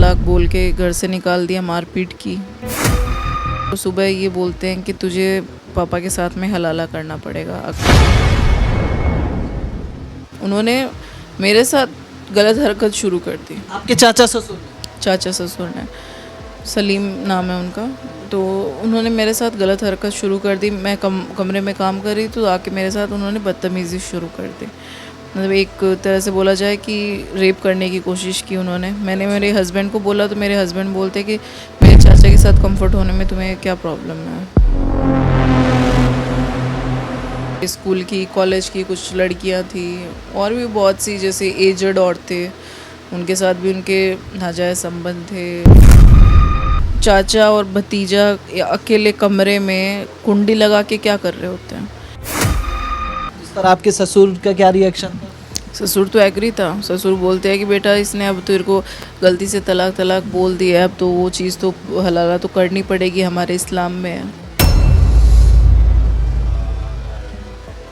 तलाक बोल के घर से निकाल दिया, मारपीट की। तो सुबह ये बोलते हैं कि तुझे पापा के साथ में हलाला करना पड़ेगा। उन्होंने मेरे साथ गलत हरकत शुरू कर दी। आपके चाचा ससुर ने? चाचा ससुर ने, सलीम नाम है उनका। तो उन्होंने मेरे साथ गलत हरकत शुरू कर दी। मैं कमरे में काम कर रही तो आके मेरे साथ उन्होंने बदतमीज़ी शुरू कर दी। मतलब एक तरह से बोला जाए कि रेप करने की कोशिश की उन्होंने। मैंने मेरे हस्बैंड को बोला तो मेरे हस्बैंड बोलते कि मेरे चाचा के साथ कंफर्ट होने में तुम्हें क्या प्रॉब्लम है। स्कूल की, कॉलेज की कुछ लड़कियां थी और भी बहुत सी, जैसे एजड औरतें, उनके साथ भी उनके नाजायज़ संबंध थे। चाचा और भतीजा अकेले कमरे में कुंडी लगा के क्या कर रहे होते हैं। इस पर आपके ससुर का क्या रिएक्शन था? ससुर तो एग्री था। ससुर बोलते हैं कि बेटा इसने अब तेरे को गलती से तलाक बोल दिया है, अब तो वो चीज़ तो हलाला तो करनी पड़ेगी, हमारे इस्लाम में है।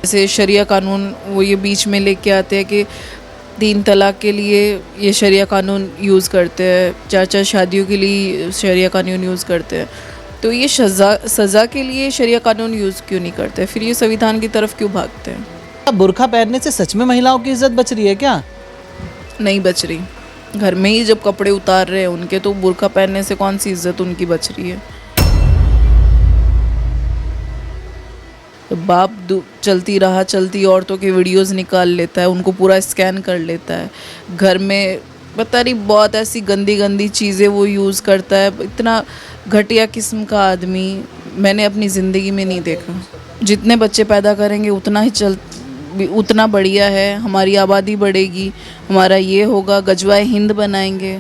जैसे शरिया कानून वो ये बीच में लेके आते हैं कि 3 तलाक के लिए ये शरिया कानून यूज़ करते हैं, 4 शादियों के लिए शरिया कानून यूज़ करते हैं। तो ये सज़ा के लिए शरिया कानून यूज़ क्यों नहीं करते, फिर ये संविधान की तरफ क्यों भागते हैं? बुर्का पहनने से सच में महिलाओं की इज्जत बच रही है क्या? नहीं बच रही। घर में ही जब कपड़े उतार रहे हैं उनके, तो बुर्का पहनने से कौन सी इज्जत उनकी बच रही है? तो बाप चलती औरतों के वीडियोस निकाल लेता है, उनको पूरा स्कैन कर लेता है। घर में पता नहीं बहुत ऐसी गंदी गंदी चीज़ें वो यूज़ करता है। इतना घटिया किस्म का आदमी मैंने अपनी ज़िंदगी में नहीं देखा। जितने बच्चे पैदा करेंगे उतना बढ़िया है, हमारी आबादी बढ़ेगी, हमारा ये होगा, गजवाए हिंद बनाएंगे।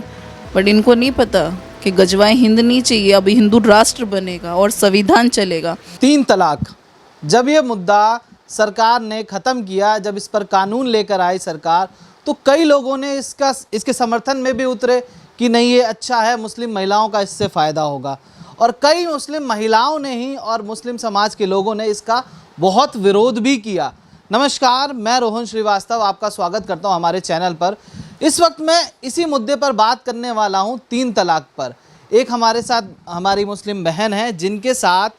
बट इनको नहीं पता कि गजवाए हिंद नहीं चाहिए, अभी हिंदू राष्ट्र बनेगा और संविधान चलेगा। 3 तलाक जब ये मुद्दा सरकार ने ख़त्म किया, जब इस पर कानून लेकर आई सरकार, तो कई लोगों ने इसके समर्थन में भी उतरे कि नहीं ये अच्छा है, मुस्लिम महिलाओं का इससे फ़ायदा होगा। और कई मुस्लिम महिलाओं ने ही और मुस्लिम समाज के लोगों ने इसका बहुत विरोध भी किया। नमस्कार, मैं रोहन श्रीवास्तव आपका स्वागत करता हूं हमारे चैनल पर। इस वक्त मैं इसी मुद्दे पर बात करने वाला हूं, 3 तलाक पर। एक हमारे साथ हमारी मुस्लिम बहन है जिनके साथ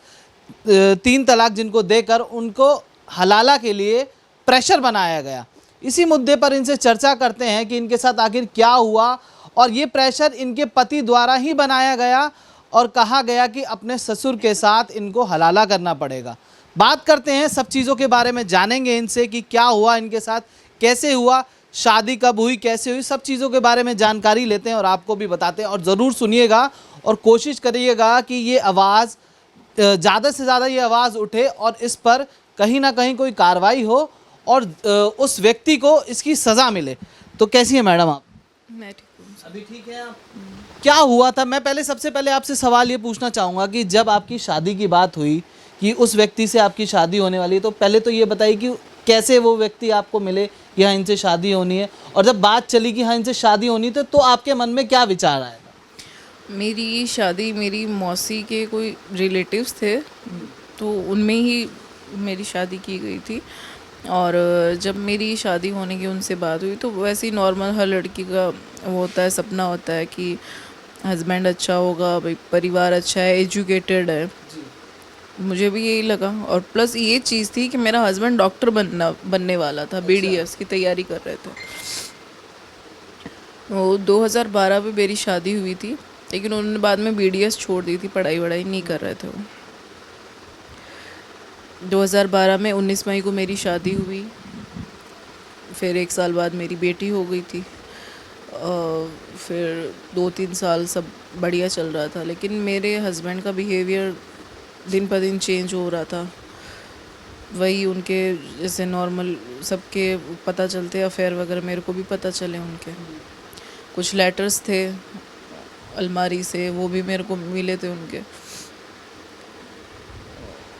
3 तलाक जिनको देकर उनको हलाला के लिए प्रेशर बनाया गया। इसी मुद्दे पर इनसे चर्चा करते हैं कि इनके साथ आखिर क्या हुआ और ये प्रेशर इनके पति द्वारा ही बनाया गया और कहा गया कि अपने ससुर के साथ इनको हलाला करना पड़ेगा। बात करते हैं, सब चीज़ों के बारे में जानेंगे इनसे कि क्या हुआ इनके साथ, कैसे हुआ, शादी कब हुई, कैसे हुई, सब चीज़ों के बारे में जानकारी लेते हैं और आपको भी बताते हैं। और ज़रूर सुनिएगा और कोशिश करिएगा कि ये आवाज़ ज़्यादा से ज़्यादा ये आवाज़ उठे और इस पर कहीं ना कहीं कोई कार्रवाई हो और उस व्यक्ति को इसकी सज़ा मिले। तो कैसी है मैडम आप? मैं ठीक हूँ। अभी ठीक है आप? क्या हुआ था? मैं सबसे पहले आपसे सवाल ये पूछना चाहूँगा कि जब आपकी शादी की बात हुई कि उस व्यक्ति से आपकी शादी होने वाली है, तो पहले तो ये बताइए कि कैसे वो व्यक्ति आपको मिले कि हाँ इनसे शादी होनी है, और जब बात चली कि हाँ इनसे शादी होनी थी तो आपके मन में क्या विचार आया? मेरी शादी मेरी मौसी के कोई रिलेटिव्स थे, तो उनमें ही मेरी शादी की गई थी। और जब मेरी शादी होने की उनसे बात हुई तो वैसे ही नॉर्मल हर लड़की का वो होता है, सपना होता है कि हस्बैंड अच्छा होगा, भाई परिवार अच्छा है, एजुकेटेड है। मुझे भी यही लगा। और प्लस ये चीज़ थी कि मेरा हस्बैंड डॉक्टर बनने वाला था, BDS की तैयारी कर रहे थे। वो 2012 में मेरी शादी हुई थी, लेकिन उन्होंने बाद में BDS छोड़ दी थी, पढ़ाई वढ़ाई नहीं कर रहे थे वो। 2012 में 19 मई को मेरी शादी हुई। फिर 1 साल बाद मेरी बेटी हो गई थी। फिर 2-3 साल सब बढ़िया चल रहा था, लेकिन मेरे हस्बैंड का बिहेवियर दिन पर दिन चेंज हो रहा था। वही उनके जैसे नॉर्मल सबके पता चलते अफेयर वगैरह, मेरे को भी पता चले उनके। कुछ लेटर्स थे अलमारी से, वो भी मेरे को मिले थे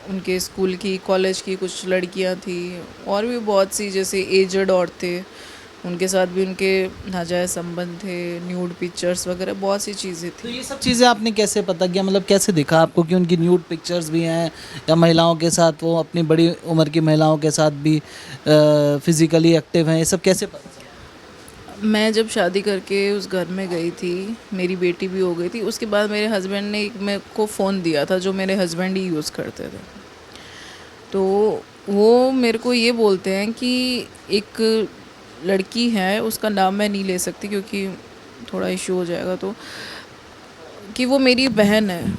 उनके स्कूल की, कॉलेज की कुछ लड़कियां थी और भी बहुत सी, जैसे एजड औरतें, उनके साथ भी उनके नाजायज़ संबंध थे, न्यूड पिक्चर्स वगैरह बहुत सी चीज़ें तो थी। ये सब चीज़ें आपने कैसे पता किया, मतलब कैसे दिखा आपको कि उनकी न्यूड पिक्चर्स भी हैं, या महिलाओं के साथ वो अपनी बड़ी उम्र की महिलाओं के साथ भी फिज़िकली एक्टिव हैं, ये सब कैसे पता चला? मैं जब शादी करके उस घर में गई थी, मेरी बेटी भी हो गई थी, उसके बाद मेरे हस्बैंड ने एक मेरे को फ़ोन दिया था जो मेरे हस्बैंड ही यूज़ करते थे। तो वो मेरे को ये बोलते हैं कि एक लड़की है, उसका नाम मैं नहीं ले सकती क्योंकि थोड़ा इशू हो जाएगा, तो कि वो मेरी बहन है,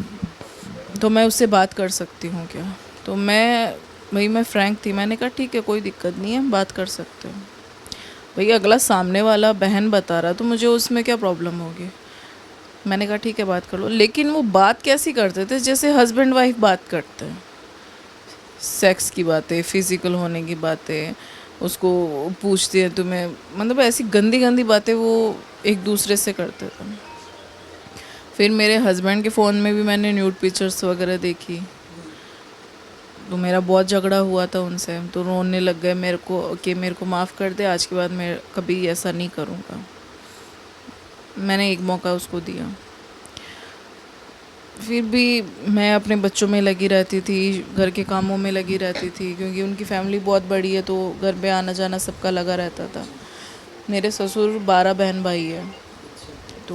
तो मैं उससे बात कर सकती हूँ क्या? तो मैं फ्रैंक थी, मैंने कहा ठीक है, कोई दिक्कत नहीं है, बात कर सकते हो। भई अगला सामने वाला बहन बता रहा तो मुझे उसमें क्या प्रॉब्लम होगी? मैंने कहा ठीक है, बात कर लो। लेकिन वो बात कैसी करते थे जैसे हस्बैंड वाइफ बात करते हैं। सेक्स की बातें, फिज़िकल होने की बातें, उसको पूछते हैं तुम्हें, मतलब ऐसी गंदी-गंदी बातें वो एक दूसरे से करते थे। फिर मेरे हस्बैंड के फ़ोन में भी मैंने न्यूड पिक्चर्स वगैरह देखी, तो मेरा बहुत झगड़ा हुआ था उनसे, तो रोने लग गए मेरे को कि मेरे को माफ़ कर दे, आज के बाद मैं कभी ऐसा नहीं करूँगा। मैंने एक मौका उसको दिया। फिर भी मैं अपने बच्चों में लगी रहती थी, घर के कामों में लगी रहती थी, क्योंकि उनकी फैमिली बहुत बड़ी है, तो घर पे आना जाना सबका लगा रहता था। मेरे ससुर 12 बहन भाई है, तो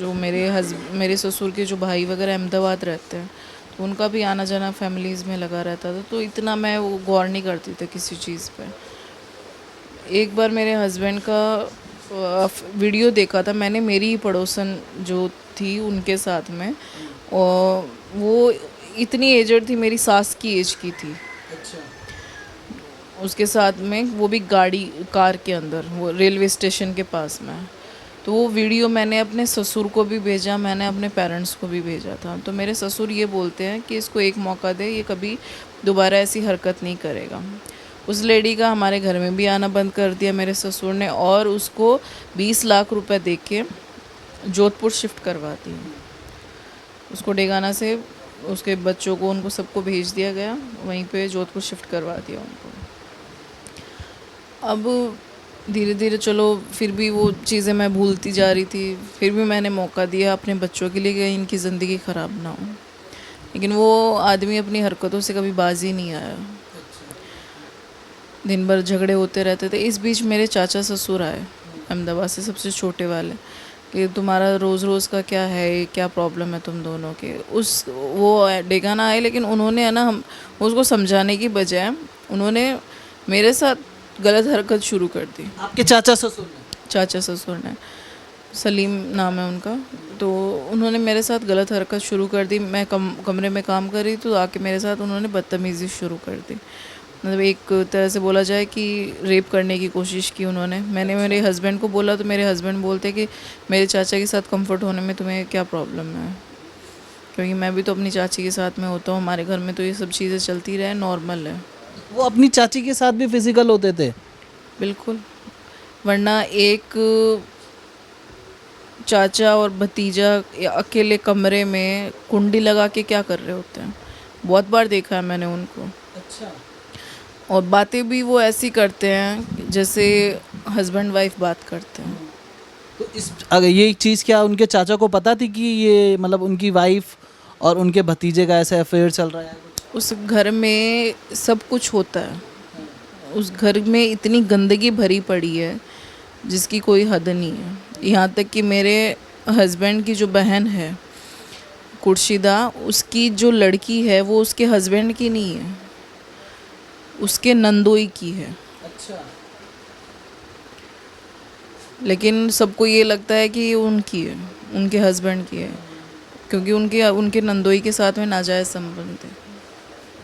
जो मेरे ससुर के जो भाई वगैरह अहमदाबाद रहते हैं, तो उनका भी आना जाना फैमिलीज़ में लगा रहता था, तो इतना मैं वो गौर नहीं करती थी किसी चीज़ पे। एक बार मेरे हस्बैंड का वीडियो देखा था मैंने, मेरी ही पड़ोसन जो थी उनके साथ में, और वो इतनी एजड थी, मेरी सास की एज की थी। उसके साथ में वो भी कार के अंदर, वो रेलवे स्टेशन के पास में। तो वो वीडियो मैंने अपने ससुर को भी भेजा, मैंने अपने पेरेंट्स को भी भेजा था। तो मेरे ससुर ये बोलते हैं कि इसको एक मौका दे, ये कभी दोबारा ऐसी हरकत नहीं करेगा। उस लेडी का हमारे घर में भी आना बंद कर दिया मेरे ससुर ने, और उसको 20 लाख रुपए दे के जोधपुर शिफ्ट करवा दी। उसको डेगाना से उसके बच्चों को, उनको सबको भेज दिया गया, वहीं पे जोधपुर शिफ्ट करवा दिया उनको। अब धीरे धीरे चलो, फिर भी वो चीज़ें मैं भूलती जा रही थी, फिर भी मैंने मौका दिया अपने बच्चों के लिए कि इनकी ज़िंदगी ख़राब ना हो। लेकिन वो आदमी अपनी हरकतों से कभी बाज ही नहीं आया, दिन भर झगड़े होते रहते थे। इस बीच मेरे चाचा ससुर आए अहमदाबाद से, सबसे छोटे वाले, कि तुम्हारा रोज़ रोज़ का क्या है, क्या प्रॉब्लम है तुम दोनों के। वो डेगाना आए, लेकिन उन्होंने है ना, हम उसको समझाने की बजाय उन्होंने मेरे साथ गलत हरकत शुरू कर दी। आपके चाचा ससुर ने? चाचा ससुर ने, सलीम नाम है उनका। तो उन्होंने मेरे साथ गलत हरकत शुरू कर दी। मैं कमरे में काम कर रही, तो आके मेरे साथ उन्होंने बदतमीज़ी शुरू कर दी। मतलब एक तरह से बोला जाए कि रेप करने की कोशिश की उन्होंने। मैंने मेरे हस्बैंड को बोला, तो मेरे हस्बैंड बोलते कि मेरे चाचा के साथ कंफर्ट होने में तुम्हें क्या प्रॉब्लम है, क्योंकि मैं भी तो अपनी चाची के साथ में होता हूँ, हमारे घर में तो ये सब चीज़ें चलती रहे, नॉर्मल है। वो अपनी चाची के साथ भी फिजिकल होते थे? बिल्कुल, वरना एक चाचा और भतीजा अकेले कमरे में कुंडी लगा के क्या कर रहे होते हैं, बहुत बार देखा है मैंने उनको। अच्छा। और बातें भी वो ऐसी करते हैं जैसे हस्बैंड वाइफ बात करते हैं। तो अगर ये चीज़ क्या उनके चाचा को पता थी कि ये मतलब उनकी वाइफ और उनके भतीजे का ऐसा अफेयर चल रहा है? उस घर में सब कुछ होता है, उस घर में इतनी गंदगी भरी पड़ी है जिसकी कोई हद नहीं है। यहाँ तक कि मेरे हस्बैंड की जो बहन है खुर्शीदा, उसकी जो लड़की है वो उसके हस्बैंड की नहीं है, उसके नंदोई की है। अच्छा। लेकिन सबको ये लगता है कि ये उनकी है, उनके हस्बैंड की है, क्योंकि उनके नंदोई के साथ में नाजायज़ संबंध थे।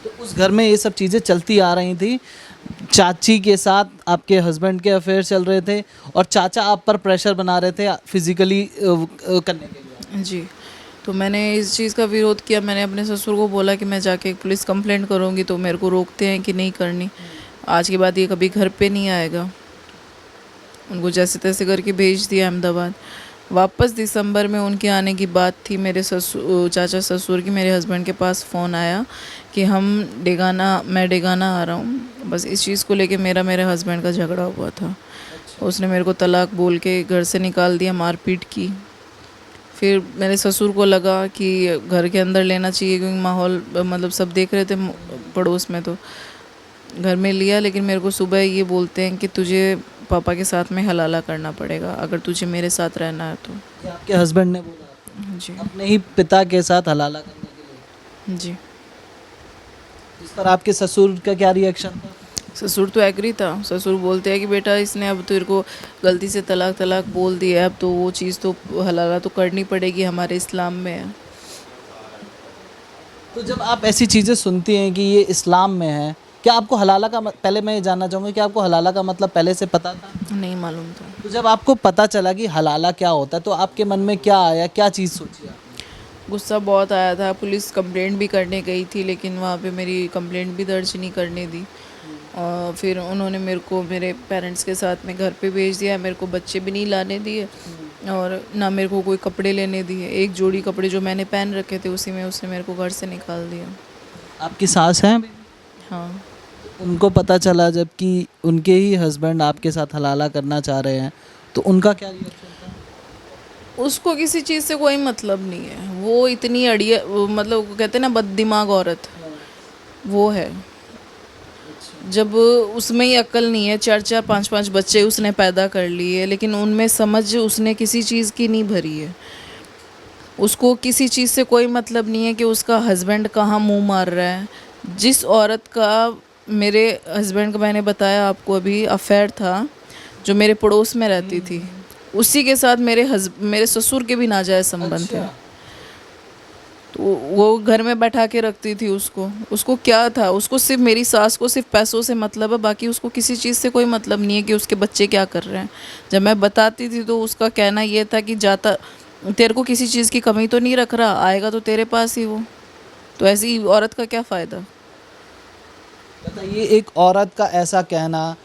तो उस घर में ये सब चीज़ें चलती आ रही थी, चाची के साथ आपके हस्बैंड के अफेयर चल रहे थे, और चाचा आप पर प्रेशर बना रहे थे फिजिकली करने के लिए। जी, तो मैंने इस चीज़ का विरोध किया। मैंने अपने ससुर को बोला कि मैं जाके पुलिस कंप्लेंट करूँगी, तो मेरे को रोकते हैं कि नहीं करनी, आज के बाद ये कभी घर पे नहीं आएगा। उनको जैसे तैसे करके भेज दिया अहमदाबाद। वापस दिसंबर में उनके आने की बात थी, मेरे चाचा ससुर की मेरे हस्बैंड के पास फ़ोन आया कि मैं डेगाना आ रहा हूँ। बस इस चीज़ को लेके मेरे हस्बैंड का झगड़ा हुआ था। उसने मेरे को तलाक बोल के घर से निकाल दिया, मारपीट की। फिर मेरे ससुर को लगा कि घर के अंदर लेना चाहिए, क्योंकि माहौल मतलब सब देख रहे थे पड़ोस में, तो घर में लिया। लेकिन मेरे को सुबह ये बोलते हैं कि तुझे पापा के साथ में हलाला करना पड़ेगा अगर तुझे मेरे साथ रहना है तो। ये आपके हस्बैंड ने बोला जी अपने ही पिता के साथ हलाला करने के लिए? जी। इस पर आपके ससुर का क्या रिएक्शन था? ससुर तो एग्री था। ससुर बोलते हैं कि बेटा इसने अब तेरे को गलती से तलाक तलाक बोल दिया है, अब तो वो चीज़ तो हलाला तो करनी पड़ेगी, हमारे इस्लाम में है। तो जब आप ऐसी चीज़ें सुनती हैं कि ये इस्लाम में है, क्या आपको हलाला का पहले मैं ये जानना चाहूँगा कि आपको हलाला का मतलब पहले से पता था? नहीं मालूम था। तो जब आपको पता चला कि हलाला क्या होता है तो आपके मन में क्या आया, क्या चीज़ सोची आपने? गुस्सा बहुत आया था। पुलिस कंप्लेंट भी करने गई थी लेकिन वहाँ पे मेरी कंप्लेंट भी दर्ज नहीं करने दी। और फिर उन्होंने मेरे को मेरे पेरेंट्स के साथ में घर पे भेज दिया। मेरे को बच्चे भी नहीं लाने दिए और ना मेरे को कोई कपड़े लेने दिए। एक जोड़ी कपड़े जो मैंने पहन रखे थे उसी में उसने मेरे को घर से निकाल दिया। आपकी सास हैं अभी? हाँ। उनको पता चला जबकि उनके ही हस्बैंड आपके साथ हलाला करना चाह रहे हैं, तो उनका क्या रिएक्शन था? उसको किसी चीज़ से कोई मतलब नहीं है। वो इतनी अड़िया मतलब वो कहते हैं ना बददिमाग औरत, वो है। जब उसमें ही अक्ल नहीं है, 4-4 5-5 बच्चे उसने पैदा कर लिए लेकिन उनमें समझ उसने किसी चीज़ की नहीं भरी है। उसको किसी चीज़ से कोई मतलब नहीं है कि उसका हस्बैंड कहाँ मुंह मार रहा है। जिस औरत का मेरे हस्बैंड का मैंने बताया आपको अभी अफेयर था, जो मेरे पड़ोस में रहती थी, उसी के साथ मेरे ससुर के भी नाजायज़ संबंध थे। तो वो घर में बैठा के रखती थी उसको क्या था, उसको सिर्फ मेरी सास को सिर्फ पैसों से मतलब है, बाकी उसको किसी चीज़ से कोई मतलब नहीं है कि उसके बच्चे क्या कर रहे हैं। जब मैं बताती थी तो उसका कहना ये था कि जाता तेरे को किसी चीज़ की कमी तो नहीं रख रहा, आएगा तो तेरे पास ही वो। तो ऐसी औरत का क्या फ़ायदा। बताइए, एक औरत का ऐसा कहना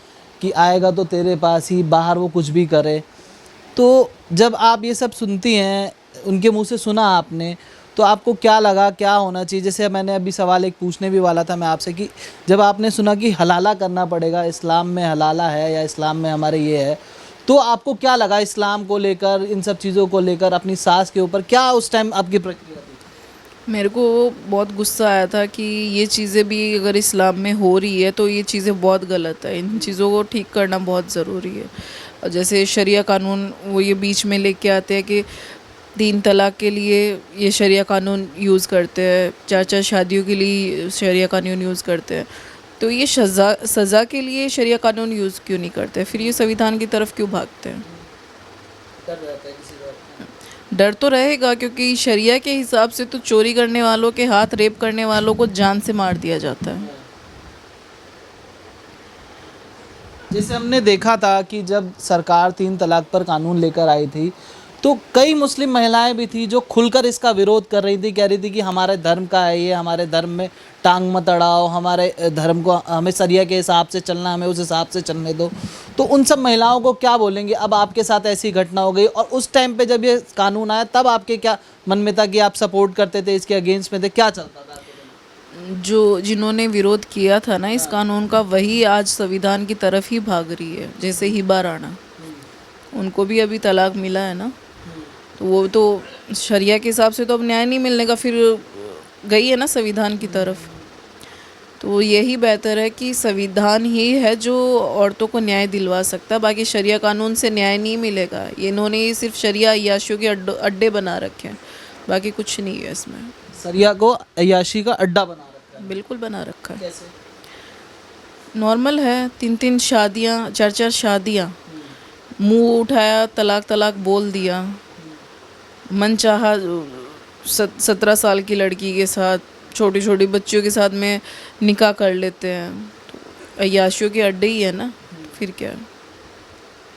कि आएगा तो तेरे पास ही, बाहर वो कुछ भी करे। तो जब आप ये सब सुनती हैं, उनके मुंह से सुना आपने, तो आपको क्या लगा, क्या होना चाहिए? जैसे मैंने अभी सवाल एक पूछने भी वाला था मैं आपसे कि जब आपने सुना कि हलाला करना पड़ेगा, इस्लाम में हलाला है या इस्लाम में हमारे ये है, तो आपको क्या लगा इस्लाम को लेकर, इन सब चीज़ों को लेकर, अपनी सास के ऊपर क्या उस टाइम आपकी प्रक्रिया थी? मेरे को बहुत गुस्सा आया था कि ये चीज़ें भी अगर इस्लाम में हो रही है तो ये चीज़ें बहुत गलत है। इन चीज़ों को ठीक करना बहुत ज़रूरी है। और जैसे शरिया कानून वो ये बीच में लेके आते हैं कि 3 तलाक के लिए ये शरिया कानून यूज़ करते हैं, 4-4 शादियों के लिए शरिया कानून यूज़ करते हैं। तो ये सज़ा के लिए शरिया कानून यूज़ क्यों नहीं करते? फिर ये संविधान की तरफ क्यों भागते हैं? डर तो रहेगा क्योंकि शरिया के हिसाब से तो चोरी करने वालों के हाथ, रेप करने वालों को जान से मार दिया जाता है। जैसे हमने देखा था कि जब सरकार 3 तलाक पर कानून लेकर आई थी, तो कई मुस्लिम महिलाएं भी थी जो खुलकर इसका विरोध कर रही थी, कह रही थी कि हमारे धर्म का है ये, हमारे धर्म में टांग मत अड़ाओ, हमारे धर्म को, हमें शरिया के हिसाब से चलना, हमें उस हिसाब से चलने दो। तो उन सब महिलाओं को क्या बोलेंगे? अब आपके साथ ऐसी घटना हो गई और उस टाइम पे जब ये कानून आया तब आपके क्या मन में था कि आप सपोर्ट करते थे, इसके अगेंस्ट में थे, क्या चलता था? जिन्होंने विरोध किया था ना इस कानून का, वही आज संविधान की तरफ ही भाग रही है। जैसे हिबा राणा, उनको भी अभी तलाक मिला है ना, तो वो तो शरिया के हिसाब से तो अब न्याय नहीं मिलने का, फिर गई है ना संविधान की तरफ। तो यही बेहतर है कि संविधान ही है जो औरतों को न्याय दिलवा सकता है, बाकी शरिया कानून से न्याय नहीं मिलेगा। ये इन्होंने ही सिर्फ शरिया अय्याशियों के अड्डे बना रखे हैं, बाकी कुछ नहीं है इसमें। शरिया को अय्याशी का अड्डा बना रखा है? बिल्कुल बना रखा है। कैसे? नॉर्मल है, 3-3 शादियाँ, 4-4 शादियाँ, मुंह उठाया तलाक तलाक बोल दिया, मन चाहा 17 साल की लड़की के साथ, छोटी छोटी बच्चियों के साथ में निकाह कर लेते हैं। तो अय्याशियों के अड्डे ही है ना, फिर क्या है।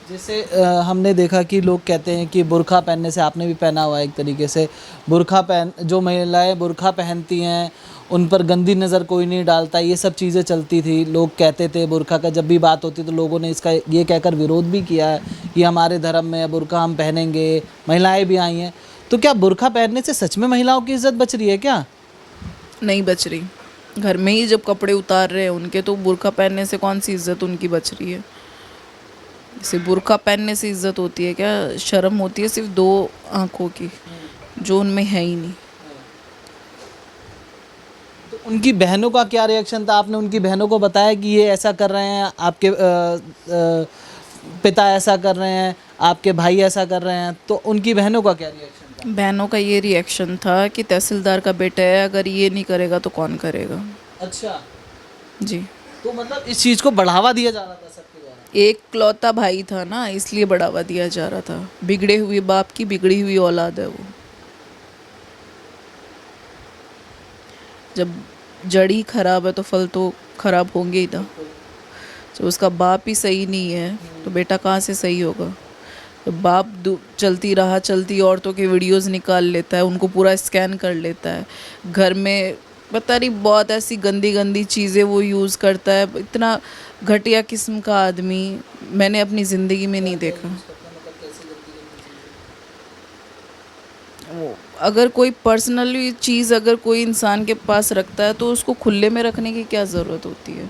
जैसे हमने देखा कि लोग कहते हैं कि बुर्का पहनने से, आपने भी पहना हुआ है एक तरीके से, जो महिलाएं बुर्का पहनती हैं उन पर गंदी नज़र कोई नहीं डालता, ये सब चीज़ें चलती थी। लोग कहते थे बुर्का का, जब भी बात होती तो लोगों ने इसका ये कहकर विरोध भी किया है कि हमारे धर्म में है, बुर्का हम पहनेंगे, महिलाएं भी आई हैं। तो क्या बुर्का पहनने से सच में महिलाओं की इज्जत बच रही है क्या? नहीं बच रही। घर में ही जब कपड़े उतार रहे हैं उनके, तो बुर्का पहनने से कौन सी इज्जत उनकी बच रही है? सिर्फ बुर्का पहनने से इज्जत होती है क्या? शर्म होती है सिर्फ 2 आँखों की, जो उनमें है ही नहीं। तो उनकी बहनों का क्या रिएक्शन था? आपने उनकी बहनों को बताया कि ये ऐसा कर रहे हैं, आपके पिता ऐसा कर रहे हैं, आपके भाई ऐसा कर रहे हैं, तो उनकी बहनों का क्या रिएक्शन था? बहनों का ये रिएक्शन था कि तहसीलदार का बेटा है, अगर ये नहीं करेगा तो कौन करेगा। अच्छा, जी, तो मतलब इस चीज़ को बढ़ावा दिया जा रहा था सबके द्वारा। एक लौता भाई था ना, इसलिए बढ़ावा दिया जा रहा था। बिगड़े हुए बाप की बिगड़ी हुई औलाद है वो। जब जड़ ही खराब है तो फल तो खराब होंगे ही ना। जब उसका बाप ही सही नहीं है तो बेटा कहाँ से सही होगा। तो बाप चलती राह चलती औरतों के वीडियोस निकाल लेता है, उनको पूरा स्कैन कर लेता है। घर में पता नहीं बहुत ऐसी गंदी गंदी चीज़ें वो यूज़ करता है। इतना घटिया किस्म का आदमी मैंने अपनी ज़िंदगी में नहीं देखा। वो अगर कोई पर्सनली चीज़ अगर कोई इंसान के पास रखता है तो उसको खुले में रखने की क्या ज़रूरत होती है।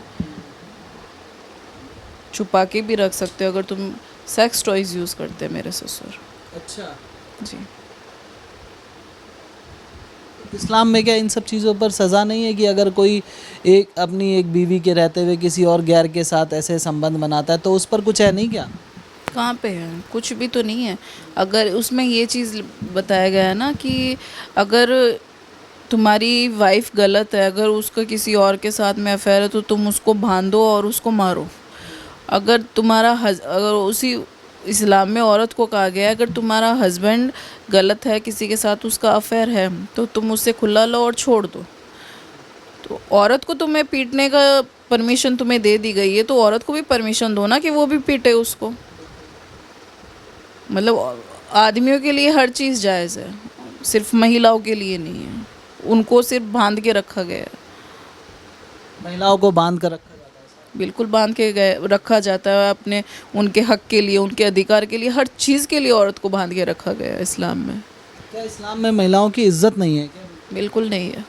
छुपा के भी रख सकते हो। अगर तुम सेक्स टॉयज यूज़ करते हैं मेरे ससुर। अच्छा, जी, इस्लाम में क्या इन सब चीज़ों पर सज़ा नहीं है कि अगर कोई अपनी एक बीवी के रहते हुए किसी और गैर के साथ ऐसे संबंध बनाता है, तो उस पर कुछ है नहीं क्या? कहाँ पे है? कुछ भी तो नहीं है। अगर उसमें ये चीज़ बताया गया है ना कि अगर तुम्हारी वाइफ गलत है, अगर उसका किसी और के साथ में अफेयर है तो तुम उसको बांधो और उसको मारो। अगर अगर उसी इस्लाम में औरत को कहा गया है अगर तुम्हारा हस्बैंड गलत है, किसी के साथ उसका अफेयर है, तो तुम उससे खुला लो और छोड़ दो। तो औरत को तुम्हें पीटने का परमिशन तुम्हें दे दी गई है, तो औरत को भी परमिशन दो ना कि वो भी पीटे उसको। मतलब आदमियों के लिए हर चीज़ जायज़ है, सिर्फ महिलाओं के लिए नहीं है। उनको सिर्फ बांध के रखा गया है। महिलाओं को बांध कर रखा जाता है। बिल्कुल बांध के गए रखा जाता है। अपने उनके हक के लिए, उनके अधिकार के लिए, हर चीज़ के लिए औरत को बांध के रखा गया है इस्लाम में। क्या इस्लाम में महिलाओं की इज्जत नहीं है क्या? बिल्कुल नहीं है।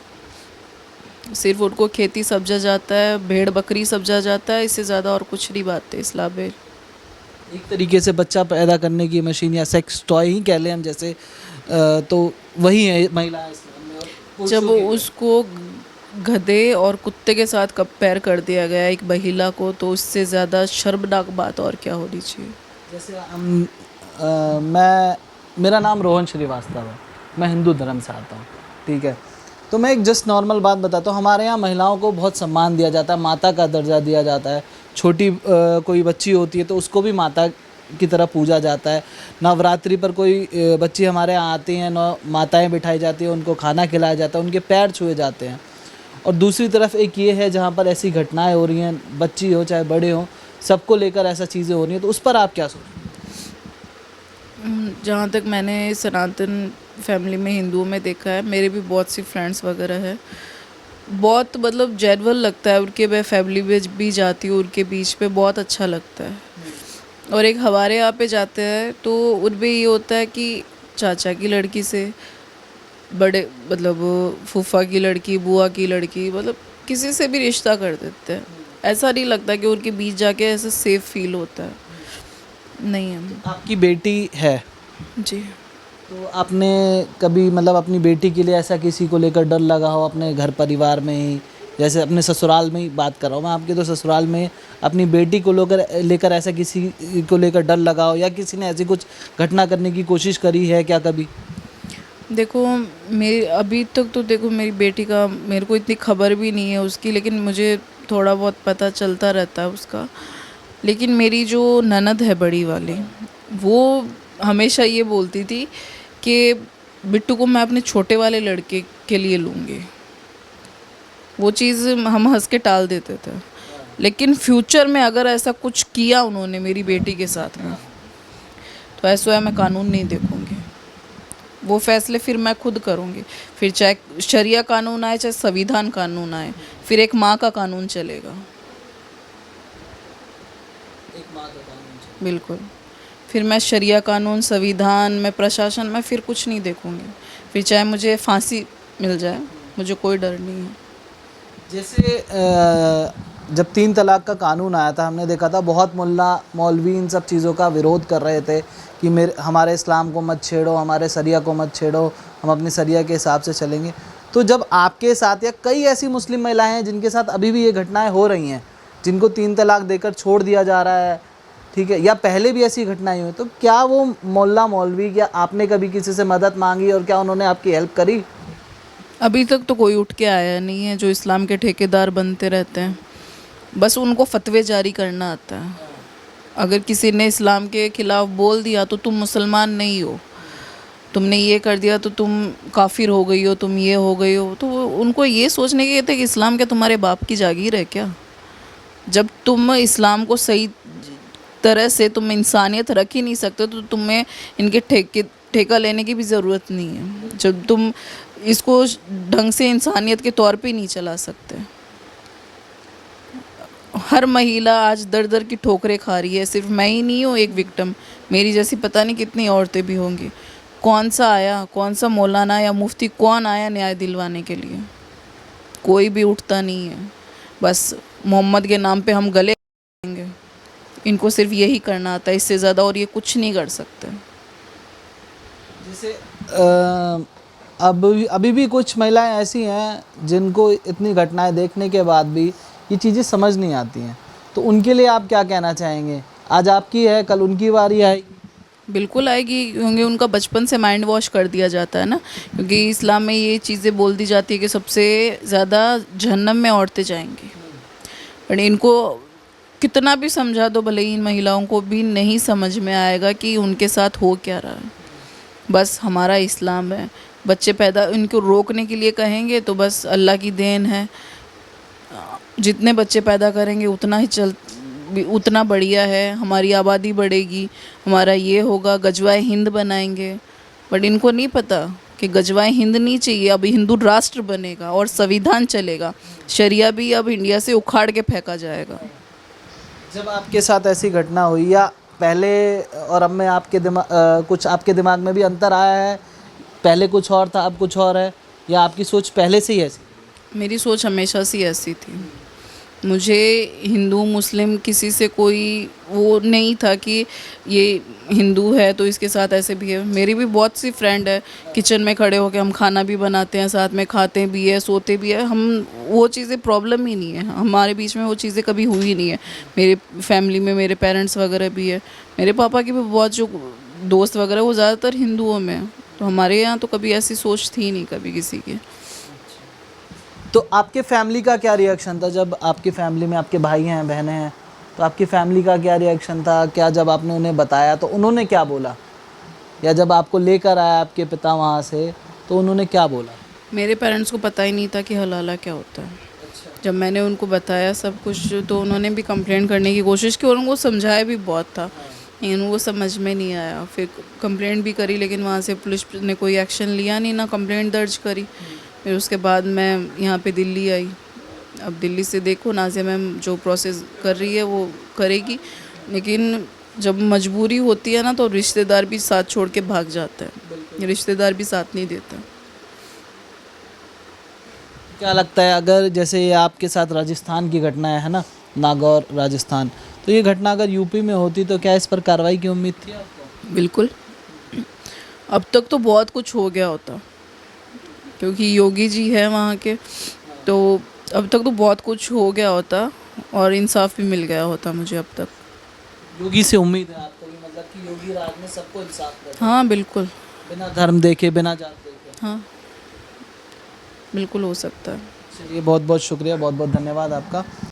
सिर्फ उनको खेती समझा जाता है, भेड़ बकरी समझा जाता है, इससे ज़्यादा और कुछ नहीं बात है इस्लाम में। एक तरीके से बच्चा पैदा करने की मशीन या सेक्स टॉय ही कह लें हम, जैसे तो वही है महिला इस्लाम में। और जब पुरुषों के- उसको गधे और कुत्ते के साथ कंपेयर कर दिया गया एक महिला को, तो इससे ज़्यादा शर्मनाक बात और क्या होनी चाहिए। जैसे मेरा नाम रोहन श्रीवास्तव है, मैं हिंदू धर्म से आता हूँ, ठीक है। तो मैं एक जस्ट नॉर्मल बात बताता हूँ। हमारे यहाँ महिलाओं को बहुत सम्मान दिया जाता है, माता का दर्जा दिया जाता है। छोटी कोई बच्ची होती है तो उसको भी माता की तरह पूजा जाता है। नवरात्रि पर कोई बच्ची हमारे यहाँ आती हैं, माताएं बिठाई जाती हैं, उनको खाना खिलाया जाता है, उनके पैर छुए जाते हैं। और दूसरी तरफ एक ये है जहाँ पर ऐसी घटनाएं हो रही हैं, बच्ची हो चाहे बड़े हो, सबको लेकर ऐसा चीज़ें हो रही हैं, तो उस पर आप क्या सोचते हैं? जहाँ तक मैंने सनातन फैमिली में हिंदुओं में देखा है, मेरे भी बहुत सी फ्रेंड्स वगैरह है, बहुत मतलब जेन्युइन लगता है। उनके मैं फैमिली में भी जाती हूँ, उनके बीच पे बहुत अच्छा लगता है। और एक हमारे यहाँ पे जाते हैं तो उनमें ये होता है कि चाचा की लड़की से बड़े मतलब फूफा की लड़की, बुआ की लड़की, मतलब किसी से भी रिश्ता कर देते हैं। ऐसा नहीं लगता कि उनके बीच जाके ऐसा सेफ फील होता है। नहीं है। आपकी बेटी है, जी, तो आपने कभी मतलब अपनी बेटी के लिए ऐसा किसी को लेकर डर लगा हो अपने घर परिवार में ही, जैसे अपने ससुराल में ही बात कर रहा हूँ मैं आपके, तो ससुराल में अपनी बेटी को लेकर ऐसा किसी को लेकर डर लगा हो, या किसी ने ऐसी कुछ घटना करने की कोशिश करी है क्या कभी? देखो मेरी अभी तक तो देखो मेरी बेटी का मेरे को इतनी खबर भी नहीं है उसकी, लेकिन मुझे थोड़ा बहुत पता चलता रहता है उसका। लेकिन मेरी जो ननद है बड़ी वाली, वो हमेशा ये बोलती थी कि बिट्टू को मैं अपने छोटे वाले लड़के के लिए लूँगी। वो चीज़ हम हंस के टाल देते थे, लेकिन फ्यूचर में अगर ऐसा कुछ किया उन्होंने मेरी बेटी के साथ में, तो ऐसा है मैं कानून नहीं देखूँगी। वो फैसले फिर मैं खुद करूँगी। फिर चाहे शरिया कानून आए, चाहे संविधान कानून आए, फिर एक माँ का कानून चलेगा। एक माँ का कानून। बिल्कुल। फिर मैं शरिया कानून, संविधान, मैं प्रशासन, मैं फिर कुछ नहीं देखूँगी। फिर चाहे मुझे फांसी मिल जाए, मुझे कोई डर नहीं है। जैसे जब 3 तलाक का कानून आया था, हमने देखा था बहुत मुल्ला मौलवी इन सब चीज़ों का विरोध कर रहे थे कि हमारे इस्लाम को मत छेड़ो, हमारे शरिया को मत छेड़ो, हम अपनी शरिया के हिसाब से चलेंगे। तो जब आपके साथ या कई ऐसी मुस्लिम महिलाएं हैं जिनके साथ अभी भी ये घटनाएं हो रही हैं, जिनको 3 तलाक देकर छोड़ दिया जा रहा है, ठीक है, या पहले भी ऐसी घटनाएं हुई, तो क्या वो मोहल्ला मौलवी, क्या आपने कभी किसी से मदद मांगी और क्या उन्होंने आपकी हेल्प करी? अभी तक तो कोई उठ के आया नहीं है जो इस्लाम के ठेकेदार बनते रहते हैं, बस उनको फतवे जारी करना आता है। अगर किसी ने इस्लाम के खिलाफ बोल दिया तो तुम मुसलमान नहीं हो, तुमने ये कर दिया तो तुम काफिर हो गई हो, तुम ये हो गई हो, तो उनको ये सोचने के थे कि इस्लाम क्या तुम्हारे बाप की जागीर है क्या? जब तुम इस्लाम को सही तरह से तुम इंसानियत रख ही नहीं सकते तो तुम्हें इनके ठेका लेने की भी ज़रूरत नहीं है। जब तुम इसको ढंग से इंसानियत के तौर पे नहीं चला सकते। हर महिला आज दर दर की ठोकरें खा रही है, सिर्फ मैं ही नहीं हूँ एक विक्टिम, मेरी जैसी पता नहीं कितनी औरतें भी होंगी। कौन सा आया, कौन सा मौलाना या मुफ्ती कौन आया न्याय दिलवाने के लिए? कोई भी उठता नहीं है। बस मोहम्मद के नाम पे हम गले रहेंगे। इनको सिर्फ यही करना आता है, इससे ज़्यादा और ये कुछ नहीं कर सकते। जैसे अभी भी कुछ महिलाएं ऐसी हैं जिनको इतनी घटनाएं देखने के बाद भी ये चीज़ें समझ नहीं आती हैं, तो उनके लिए आप क्या कहना चाहेंगे? आज आपकी है, कल उनकी बारी आएगी। बिल्कुल आएगी, क्योंकि उनका बचपन से माइंड वॉश कर दिया जाता है ना, क्योंकि इस्लाम में ये चीज़ें बोल दी जाती है कि सबसे ज़्यादा जहन्नम में औरतें जाएंगी। पर इनको कितना भी समझा दो, भले ही इन महिलाओं को भी नहीं समझ में आएगा कि उनके साथ हो क्या रहा है। बस हमारा इस्लाम है, बच्चे पैदा इनको रोकने के लिए कहेंगे तो बस अल्लाह की देन है, जितने बच्चे पैदा करेंगे उतना बढ़िया है, हमारी आबादी बढ़ेगी, हमारा ये होगा, गजवाए हिंद बनाएंगे। बट इनको नहीं पता कि गजवाए हिंद नहीं चाहिए, अब हिंदू राष्ट्र बनेगा और संविधान चलेगा, शरिया भी अब इंडिया से उखाड़ के फेंका जाएगा। जब आपके साथ ऐसी घटना हुई, या पहले और अब में आपके कुछ आपके दिमाग में भी अंतर आया है? पहले कुछ और था, अब कुछ और है, या आपकी सोच पहले से ही ऐसी? मेरी सोच हमेशा से ऐसी थी। मुझे हिंदू मुस्लिम किसी से कोई वो नहीं था कि ये हिंदू है तो इसके साथ ऐसे भी है। मेरी भी बहुत सी फ्रेंड है, किचन में खड़े होकर हम खाना भी बनाते हैं, साथ में खाते भी है, सोते भी है, हम वो चीज़ें प्रॉब्लम ही नहीं है, हमारे बीच में वो चीज़ें कभी हुई नहीं है। मेरे फैमिली में मेरे पेरेंट्स वगैरह भी है, मेरे पापा के भी बहुत जो दोस्त वगैरह वो ज़्यादातर हिंदुओं में है, तो हमारे यहाँ तो कभी ऐसी सोच थी नहीं कभी किसी की। तो आपके फैमिली का क्या रिएक्शन था जब आपकी फैमिली में आपके भाई हैं, बहनें हैं, तो आपकी फैमिली का क्या रिएक्शन था? क्या जब आपने उन्हें बताया तो उन्होंने क्या बोला? या जब आपको लेकर आया आपके पिता वहाँ से तो उन्होंने क्या बोला? मेरे पेरेंट्स को पता ही नहीं था कि हलाला क्या होता है। जब मैंने उनको बताया सब कुछ तो उन्होंने भी कंप्लेंट करने की कोशिश की और उनको समझाया भी बहुत था, लेकिन वो समझ में नहीं आया। फिर कंप्लेंट भी करी, लेकिन वहाँ से पुलिस ने कोई एक्शन लिया नहीं, ना कंप्लेंट दर्ज करी। फिर उसके बाद मैं यहाँ पे दिल्ली आई। अब दिल्ली से देखो नाज़िया मैम जो प्रोसेस कर रही है वो करेगी, लेकिन जब मजबूरी होती है ना तो रिश्तेदार भी साथ छोड़ के भाग जाते हैं, रिश्तेदार भी साथ नहीं देते। क्या लगता है, अगर जैसे ये आपके साथ राजस्थान की घटना है ना, नागौर राजस्थान, तो ये घटना अगर यूपी में होती तो क्या इस पर कार्रवाई की उम्मीद थी आपको? बिल्कुल, अब तक तो बहुत कुछ हो गया होता, क्योंकि योगी जी है वहाँ के, तो अब तक तो बहुत कुछ हो गया होता और इंसाफ भी मिल गया होता मुझे अब तक। योगी से उम्मीद है आपको, मतलब कि योगी राज में सबको इंसाफ करे? हाँ बिल्कुल। बिना धर्म देखे, बिना जात देखे? हाँ बिल्कुल हो सकता है। चलिए, बहुत बहुत शुक्रिया, बहुत बहुत धन्यवाद आपका।